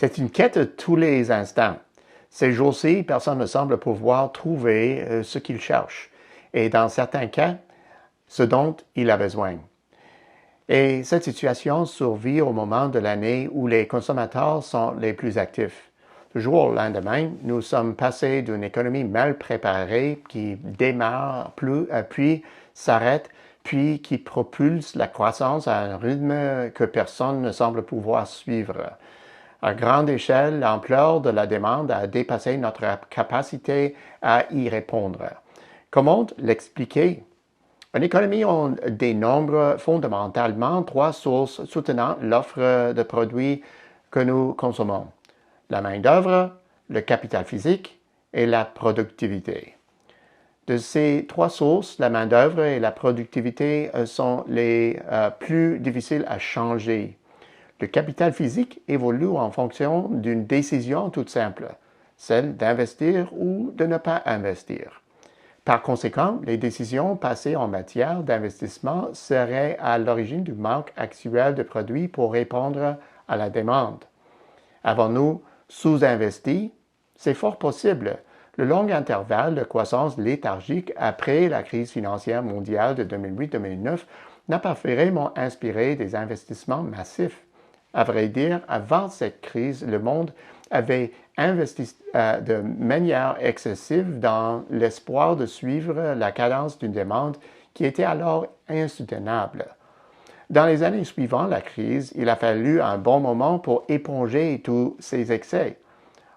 C'est une quête tous les instants. Ces jours-ci, personne ne semble pouvoir trouver ce qu'il cherche, et dans certains cas, ce dont il a besoin. Et cette situation survit au moment de l'année où les consommateurs sont les plus actifs. Du jour au lendemain, nous sommes passés d'une économie mal préparée qui démarre, puis s'arrête, puis qui propulse la croissance à un rythme que personne ne semble pouvoir suivre. À grande échelle, l'ampleur de la demande a dépassé notre capacité à y répondre. Comment l'expliquer? Une économie dénombre fondamentalement trois sources soutenant l'offre de produits que nous consommons: la main-d'œuvre, le capital physique et la productivité. De ces trois sources, la main-d'œuvre et la productivité sont les plus difficiles à changer. Le capital physique évolue en fonction d'une décision toute simple, celle d'investir ou de ne pas investir. Par conséquent, les décisions passées en matière d'investissement seraient à l'origine du manque actuel de produits pour répondre à la demande. Avons-nous sous-investi? C'est fort possible. Le long intervalle de croissance léthargique après la crise financière mondiale de 2008-2009 n'a pas vraiment inspiré des investissements massifs. À vrai dire, avant cette crise, le monde avait investi de manière excessive dans l'espoir de suivre la cadence d'une demande qui était alors insoutenable. Dans les années suivant la crise, il a fallu un bon moment pour éponger tous ces excès.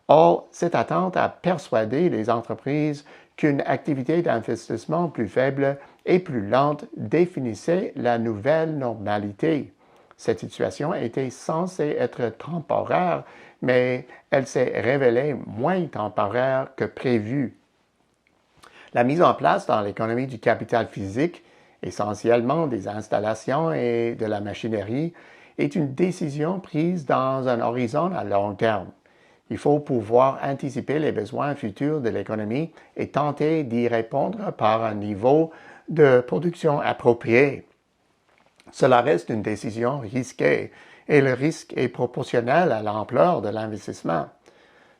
Or, cette attente a persuadé les entreprises qu'une activité d'investissement plus faible et plus lente définissait la nouvelle normalité. Cette situation était censée être temporaire, mais elle s'est révélée moins temporaire que prévu. La mise en place dans l'économie du capital physique, essentiellement des installations et de la machinerie, est une décision prise dans un horizon à long terme. Il faut pouvoir anticiper les besoins futurs de l'économie et tenter d'y répondre par un niveau de production approprié. Cela reste une décision risquée et le risque est proportionnel à l'ampleur de l'investissement.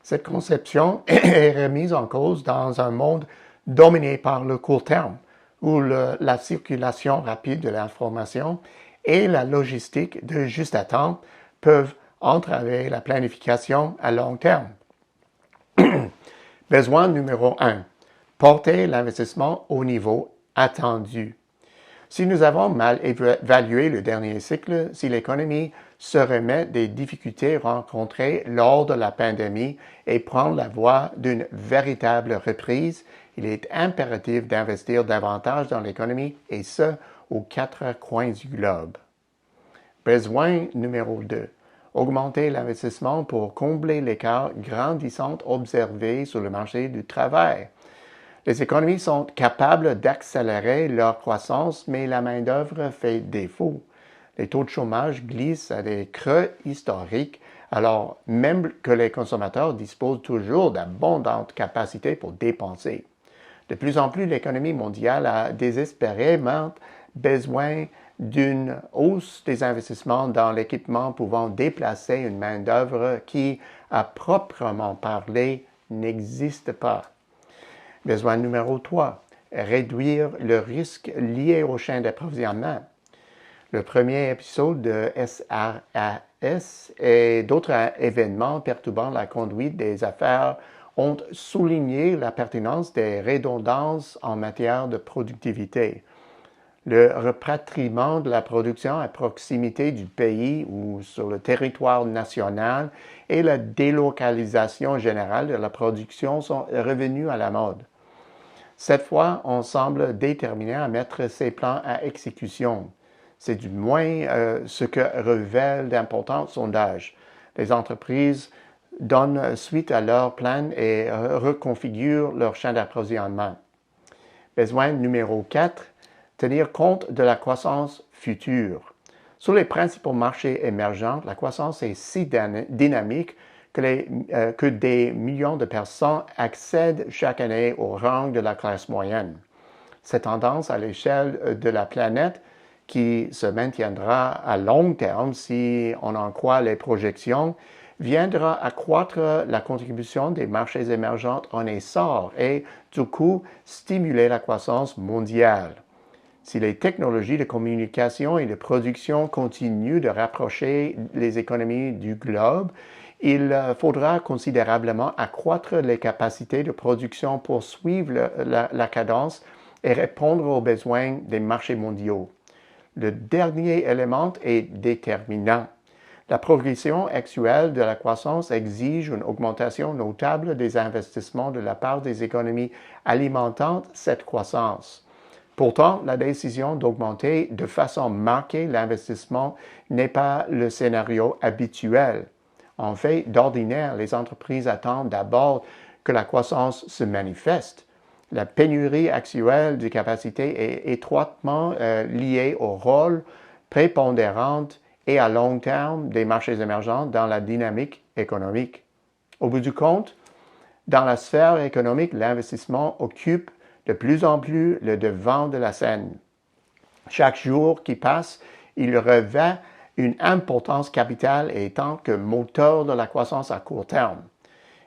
Cette conception est remise en cause dans un monde dominé par le court terme, où la circulation rapide de l'information et la logistique de juste à temps peuvent entraver la planification à long terme. Besoin numéro 1. Porter l'investissement au niveau attendu. Si nous avons mal évalué le dernier cycle, si l'économie se remet des difficultés rencontrées lors de la pandémie et prend la voie d'une véritable reprise, il est impératif d'investir davantage dans l'économie et ce, aux quatre coins du globe. Besoin numéro 2. Augmenter l'investissement pour combler l'écart grandissant observé sur le marché du travail. Les économies sont capables d'accélérer leur croissance, mais la main-d'œuvre fait défaut. Les taux de chômage glissent à des creux historiques, alors même que les consommateurs disposent toujours d'abondantes capacités pour dépenser. De plus en plus, l'économie mondiale a désespérément besoin d'une hausse des investissements dans l'équipement pouvant déplacer une main-d'œuvre qui, à proprement parler, n'existe pas. Besoin numéro 3. Réduire le risque lié aux chaînes d'approvisionnement. Le premier épisode de SRAS et d'autres événements perturbant la conduite des affaires ont souligné la pertinence des redondances en matière de productivité. Le repatriement de la production à proximité du pays ou sur le territoire national et la délocalisation générale de la production sont revenus à la mode. Cette fois, on semble déterminé à mettre ces plans à exécution. C'est du moins ce que révèlent d'importants sondages. Les entreprises donnent suite à leurs plans et reconfigurent leur chaîne d'approvisionnement. Besoin numéro 4. Tenir compte de la croissance future. Sur les principaux marchés émergents, la croissance est si dynamique que des millions de personnes accèdent chaque année au rang de la classe moyenne. Cette tendance à l'échelle de la planète, qui se maintiendra à long terme si on en croit les projections, viendra accroître la contribution des marchés émergents en essor et, du coup, stimuler la croissance mondiale. Si les technologies de communication et de production continuent de rapprocher les économies du globe, il faudra considérablement accroître les capacités de production pour suivre la cadence et répondre aux besoins des marchés mondiaux. Le dernier élément est déterminant. La progression actuelle de la croissance exige une augmentation notable des investissements de la part des économies alimentant cette croissance. Pourtant, la décision d'augmenter de façon marquée l'investissement n'est pas le scénario habituel. En fait, d'ordinaire, les entreprises attendent d'abord que la croissance se manifeste. La pénurie actuelle de capacités est étroitement liée au rôle prépondérant et à long terme des marchés émergents dans la dynamique économique. Au bout du compte, dans la sphère économique, l'investissement occupe de plus en plus le devant de la scène. Chaque jour qui passe, il revêt une importance capitale étant que moteur de la croissance à court terme.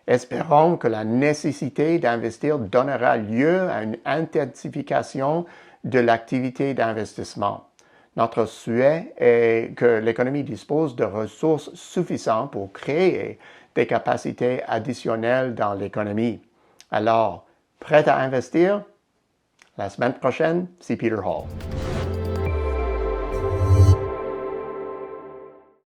Espérons que la nécessité d'investir donnera lieu à une intensification de l'activité d'investissement. Notre souhait est que l'économie dispose de ressources suffisantes pour créer des capacités additionnelles dans l'économie. Alors, prêt à investir? La semaine prochaine, c'est Peter Hall.